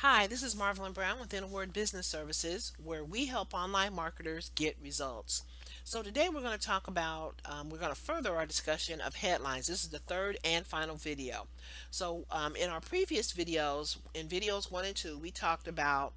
Hi, this is Marvelyn Brown with Word Business Services, where we help online marketers get results. So today we're going to talk about, we're going to further our discussion of headlines. This is the third and final video. So in our previous videos, in videos 1 and 2, we talked about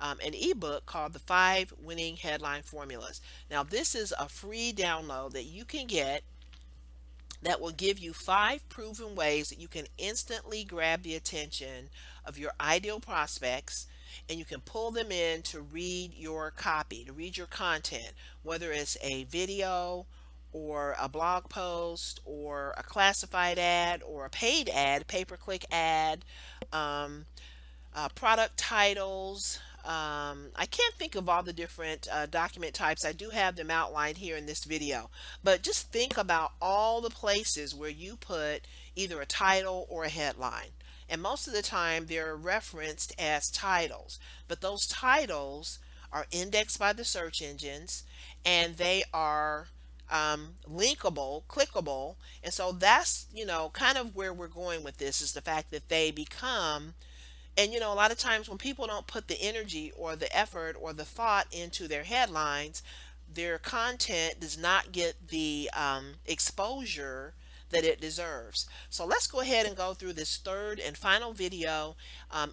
an ebook called The 5 Winning Headline Formulas. Now this is a free download that you can get that will give you 5 proven ways that you can instantly grab the attention of your ideal prospects, and you can pull them in to read your copy, to read your content, whether it's a video or a blog post or a classified ad or a paid ad, pay-per-click ad, um, product titles. I can't think of all the different document types. I do have them outlined here in this video, but just think about all the places where you put either a title or a headline. And most of the time they're referenced as titles, but those titles are indexed by the search engines, and they are linkable, clickable. And so that's, kind of where we're going with this, is the fact that they become, and a lot of times when people don't put the energy or the effort or the thought into their headlines, their content does not get the exposure that it deserves. So let's go ahead and go through this third and final video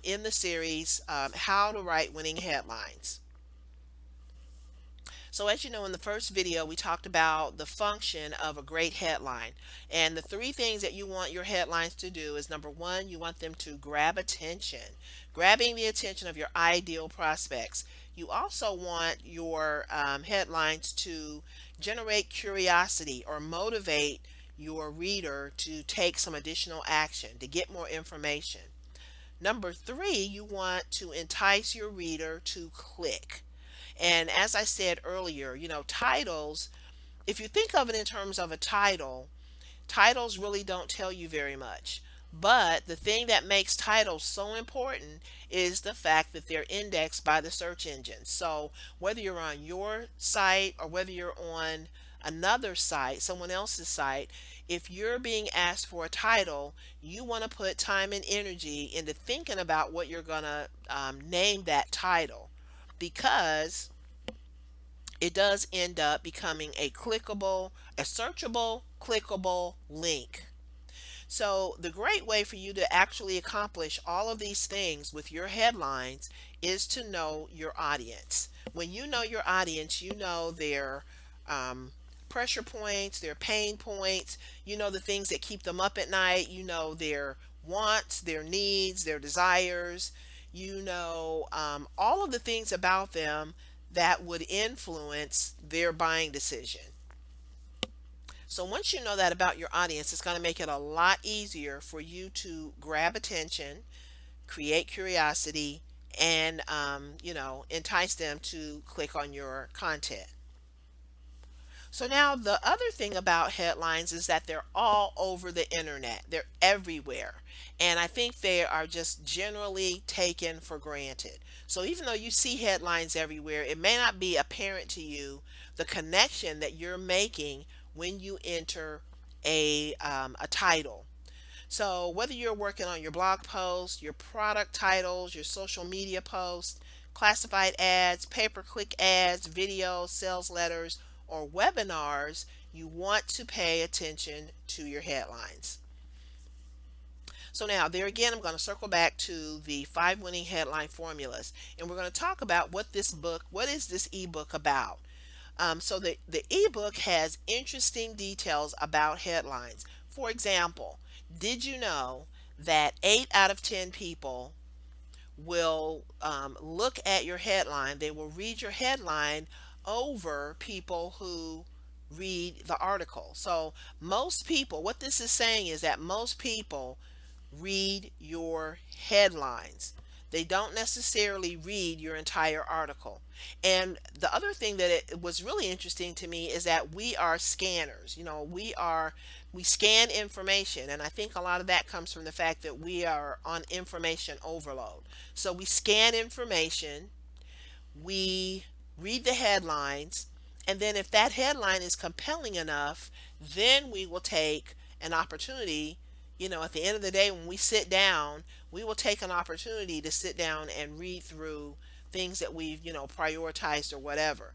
in the series, How to Write Winning Headlines. So as you know, in the first video, we talked about the function of a great headline. And the 3 things that you want your headlines to do is, number 1, you want them to grab attention, grabbing the attention of your ideal prospects. You also want your headlines to generate curiosity or motivate your reader to take some additional action, to get more information. Number 3, you want to entice your reader to click. And as I said earlier, titles, if you think of it in terms of a title, titles really don't tell you very much. But the thing that makes titles so important is the fact that they're indexed by the search engine. So whether you're on your site or whether you're on another site, someone else's site, if you're being asked for a title, you want to put time and energy into thinking about what you're going to name that title, because it does end up becoming a clickable, a searchable, clickable link. So the great way for you to actually accomplish all of these things with your headlines is to know your audience. When you know your audience, you know their pressure points, their pain points, you know the things that keep them up at night, you know their wants, their needs, their desires, all of the things about them that would influence their buying decision. So once you know that about your audience, it's going to make it a lot easier for you to grab attention, create curiosity, and entice them to click on your content. So now the other thing about headlines is that they're all over the internet. They're everywhere. And I think they are just generally taken for granted. So even though you see headlines everywhere, it may not be apparent to you the connection that you're making when you enter a title. So whether you're working on your blog post, your product titles, your social media posts, classified ads, pay-per-click ads, videos, sales letters, or webinars, you want to pay attention to your headlines. So now there again, I'm going to circle back to the 5 winning headline formulas, and we're going to talk about what is this ebook about. So the ebook has interesting details about headlines. For example, did you know that 8 out of 10 people will look at your headline? They will read your headline over people who read the article. So most people, what this is saying is that most people read your headlines. They don't necessarily read your entire article. And the other thing that it was really interesting to me is that we are scanners. We scan information, and I think a lot of that comes from the fact that we are on information overload. So we scan information, we read the headlines, and then if that headline is compelling enough, then we will take an opportunity, At the end of the day, when we sit down, we will take an opportunity to sit down and read through things that we've, prioritized or whatever.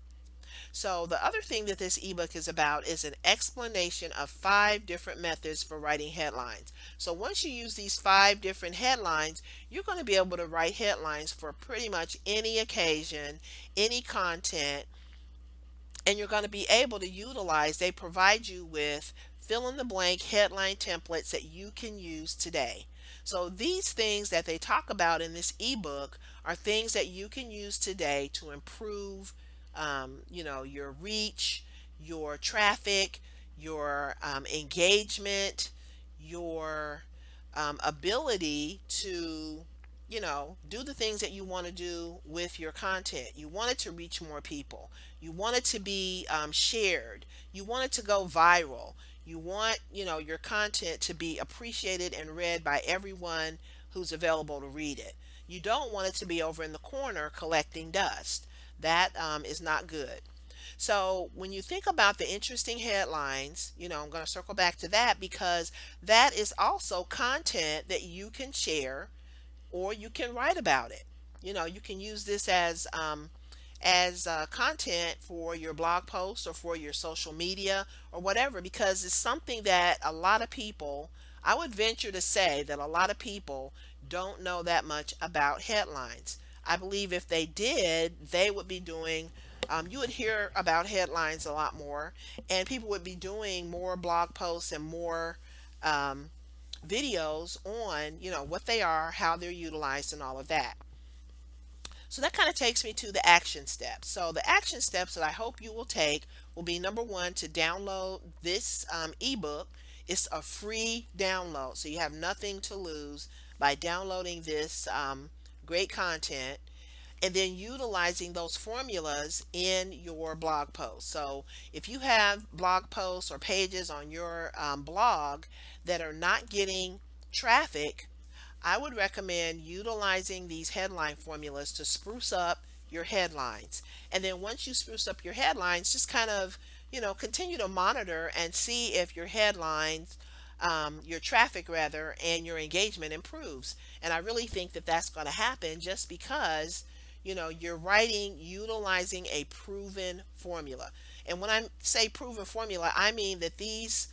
So the other thing that this ebook is about is an explanation of 5 different methods for writing headlines. So once you use these 5 different headlines, you're going to be able to write headlines for pretty much any occasion, any content, and you're going to be able to utilize, they provide you with fill in the blank headline templates that you can use today. So these things that they talk about in this ebook are things that you can use today to improve, your reach, your traffic, your engagement, your ability to do the things that you want to do with your content. You want it to reach more people. You want it to be shared. You want it to go viral. You want, your content to be appreciated and read by everyone who's available to read it. You don't want it to be over in the corner collecting dust. That is not good. So when you think about the interesting headlines, I'm going to circle back to that because that is also content that you can share or you can write about it. You can use this as content for your blog post or for your social media or whatever, because it's something that a lot of people, I would venture to say that a lot of people don't know that much about headlines. I believe if they did, they would be doing, you would hear about headlines a lot more, and people would be doing more blog posts and more videos on, what they are, how they're utilized, and all of that. So that kind of takes me to the action steps. So the action steps that I hope you will take will be: number one, to download this ebook. It's a free download, so you have nothing to lose by downloading this great content and then utilizing those formulas in your blog post. So if you have blog posts or pages on your blog that are not getting traffic, I would recommend utilizing these headline formulas to spruce up your headlines. And then once you spruce up your headlines, just kind of, continue to monitor and see if your headlines, your traffic rather, and your engagement improves. And I really think that that's going to happen just because, you're writing utilizing a proven formula. And when I say proven formula, I mean that these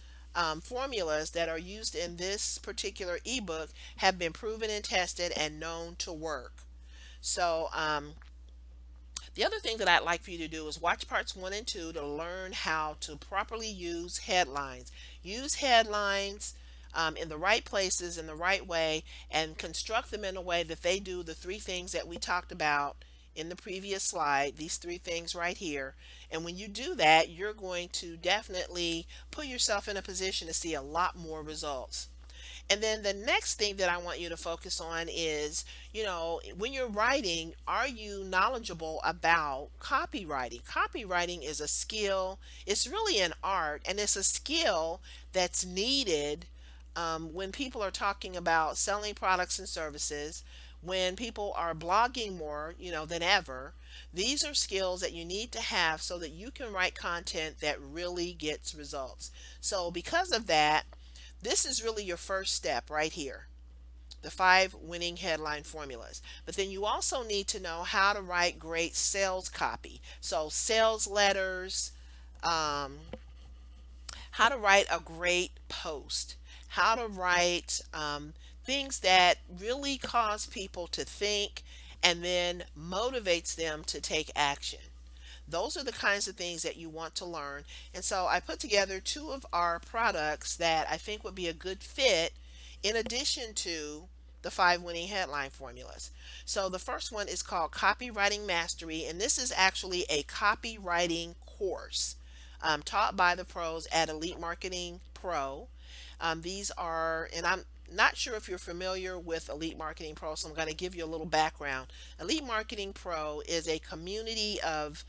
formulas that are used in this particular ebook have been proven and tested and known to work. So the other thing that I'd like for you to do is watch parts 1 and 2 to learn how to properly use headlines. Use headlines in the right places, in the right way, and construct them in a way that they do the 3 things that we talked about in the previous slide, these 3 things right here. And when you do that, you're going to definitely put yourself in a position to see a lot more results. And then the next thing that I want you to focus on is, when you're writing, are you knowledgeable about copywriting? Copywriting is a skill, it's really an art, and it's a skill that's needed when people are talking about selling products and services, when people are blogging more, than ever. These are skills that you need to have so that you can write content that really gets results. So because of that, this is really your first step right here, the 5 winning headline formulas. But then you also need to know how to write great sales copy. So sales letters, how to write a great post, how to write things that really cause people to think and then motivates them to take action. Those are the kinds of things that you want to learn. And so I put together 2 of our products that I think would be a good fit in addition to the 5 winning headline formulas. So the first one is called Copywriting Mastery, and this is actually a copywriting course taught by the pros at Elite Marketing Pro. These are, and I'm not sure if you're familiar with Elite Marketing Pro, so I'm going to give you a little background. Elite Marketing Pro is a community of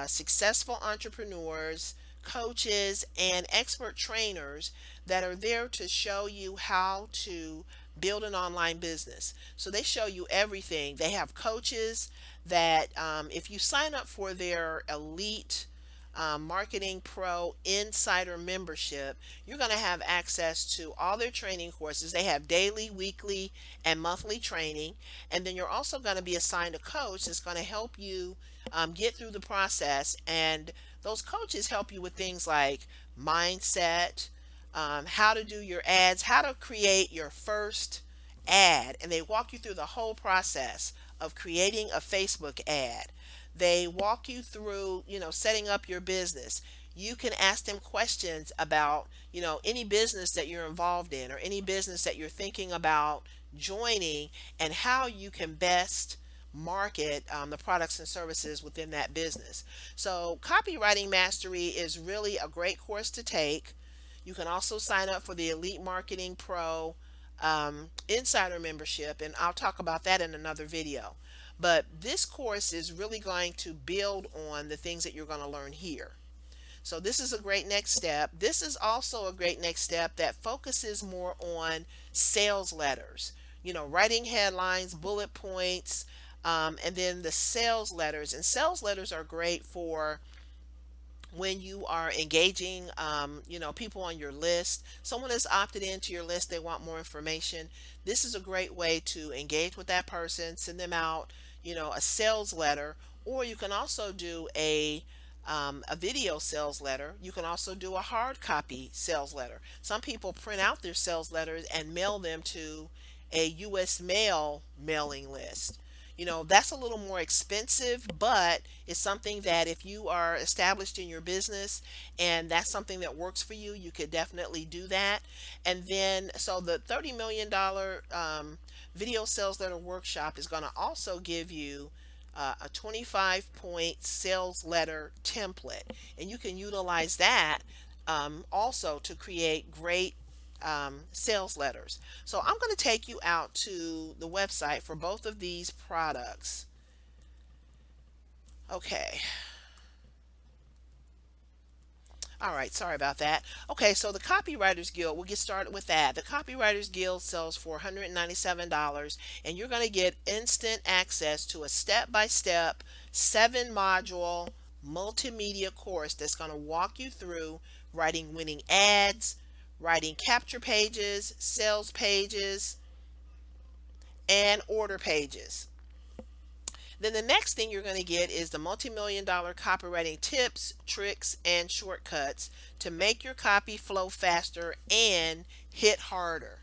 successful entrepreneurs, coaches, and expert trainers that are there to show you how to build an online business. So they show you everything. They have coaches that if you sign up for their elite Marketing Pro Insider membership, you're going to have access to all their training courses. They have daily, weekly, and monthly training. And then you're also going to be assigned a coach that's going to help you get through the process. And those coaches help you with things like mindset, how to do your ads, how to create your first ad, and they walk you through the whole process of creating a Facebook ad. They walk you through, setting up your business. You can ask them questions about, any business that you're involved in or any business that you're thinking about joining, and how you can best market the products and services within that business. So, Copywriting Mastery is really a great course to take. You can also sign up for the Elite Marketing Pro Insider membership, and I'll talk about that in another video. But this course is really going to build on the things that you're going to learn here. So this is a great next step. This is also a great next step that focuses more on sales letters, writing headlines, bullet points, and then the sales letters. And sales letters are great for when you are engaging people on your list. Someone has opted into your list, they want more information. This is a great way to engage with that person, send them out a sales letter. Or you can also do a video sales letter. You can also do a hard copy sales letter. Some people print out their sales letters and mail them to a US mail mailing list. That's a little more expensive, but it's something that if you are established in your business and that's something that works for you, you could definitely do that. And then, so the $30 million video sales letter workshop is going to also give you a 25-point sales letter template, and you can utilize that also to create great sales letters. So I'm going to take you out to the website for both of these products. Okay. All right, sorry about that. Okay, so the Copywriters Guild, we'll get started with that. The Copywriters Guild sells for $197, and you're going to get instant access to a step-by-step, 7-module multimedia course that's going to walk you through writing winning ads, writing capture pages, sales pages, and order pages. Then the next thing you're going to get is the multi-million-dollar copywriting tips, tricks, and shortcuts to make your copy flow faster and hit harder.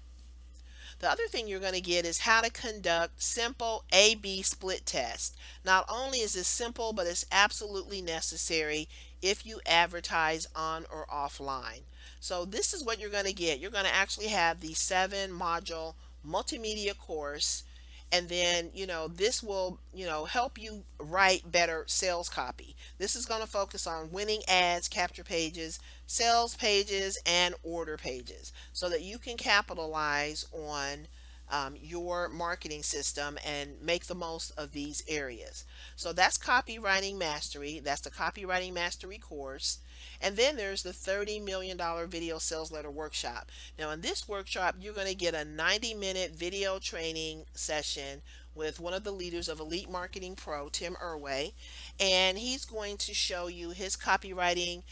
The other thing you're going to get is how to conduct simple A/B split test. Not only is this simple, but it's absolutely necessary if you advertise on or offline. So this is what you're going to get. You're going to actually have the 7-module multimedia course, and then this will help you write better sales copy. This is going to focus on winning ads, capture pages, sales pages, and order pages, so that you can capitalize on your marketing system and make the most of these areas. So that's Copywriting Mastery. That's the Copywriting Mastery course. And then there's the $30 million video sales letter workshop. Now in this workshop, you're going to get a 90-minute video training session with one of the leaders of Elite Marketing Pro, Tim Irway, and he's going to show you his copywriting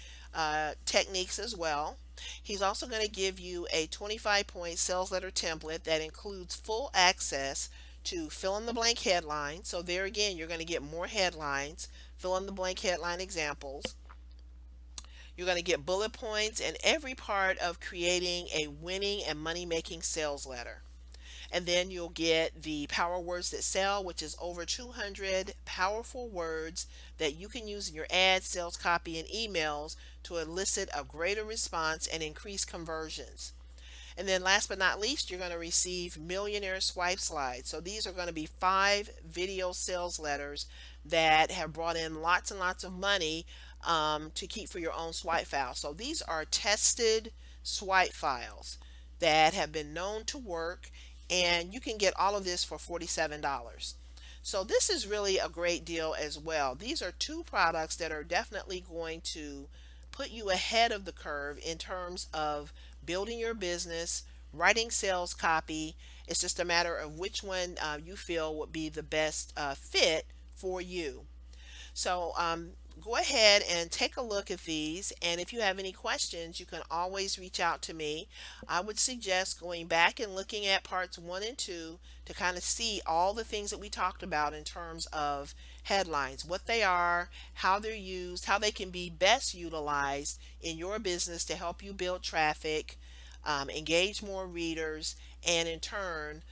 techniques as well. He's also going to give you a 25-point sales letter template that includes full access to fill in the blank headline. So there again, you're going to get more headlines, fill in the blank headline examples. You're going to get bullet points and every part of creating a winning and money-making sales letter. And then you'll get the power words that sell, which is over 200 powerful words that you can use in your ads, sales copy, and emails to elicit a greater response and increase conversions. And then last but not least, you're going to receive millionaire swipe slides. So these are going to be 5 video sales letters that have brought in lots and lots of money to keep for your own swipe file. So these are tested swipe files that have been known to work, and you can get all of this for $47. So this is really a great deal as well. These are 2 products that are definitely going to put you ahead of the curve in terms of building your business, writing sales copy. It's just a matter of which one you feel would be the best fit for you. So go ahead and take a look at these. And if you have any questions, you can always reach out to me. I would suggest going back and looking at parts 1 and 2 to kind of see all the things that we talked about in terms of headlines, what they are, how they're used, how they can be best utilized in your business to help you build traffic, engage more readers, and in turn,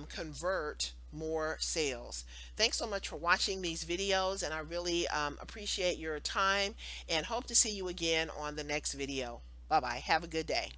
convert more sales. Thanks so much for watching these videos, and I really appreciate your time and hope to see you again on the next video. Bye bye. Have a good day.